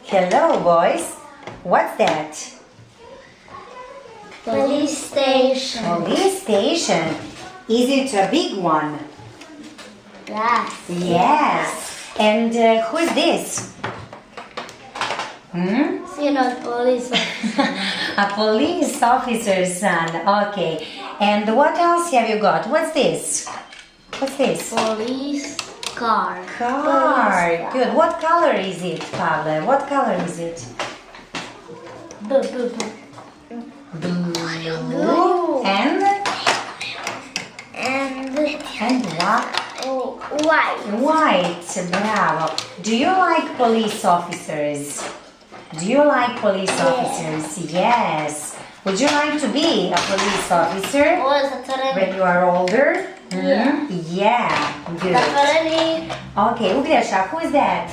Hello, boys. What's that? Police station. Police station. Is it a big one? Yes. Yes. And who's this? You know, police. A police officer's son. Okay. And what else have you got? What's this? What's this? Police car. Car. Good. What color is it, Pavle? What color is it? Blue. Blue. And what? White. White. Bravo. Do you like police officers? Do you like police officers? Yes. Would you like to be a police officer when you are older? Yeah. Yeah. Good. Okay, Uglješa, who is that?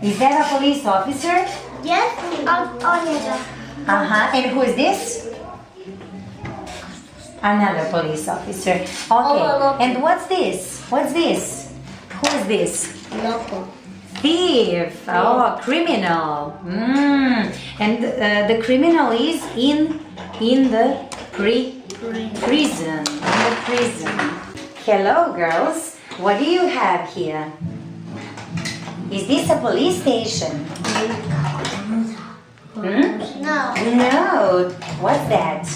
Is that a police officer? Yes. And who is this? Another police officer. Okay. And what's this? What's this? Who is this? Local. Thief. Oh, criminal. And the criminal is in the prison. In the prison. Hello, girls. What do you have here? Is this a police station? No. No. What's that?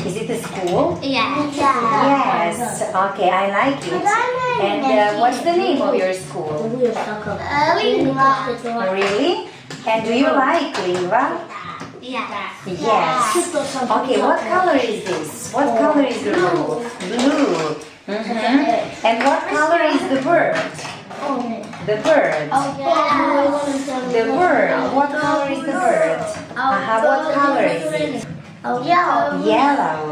Is it a school? Yes. Yes. Okay, I like it. And what's the name of your school? Lingva. Really? And do you like Lingva? Yes. Yes. Okay, what color is this? What color is the roof? Blue. And what color is the bird? The bird. The bird. What color is the bird? What color is it? Yellow. Yellow.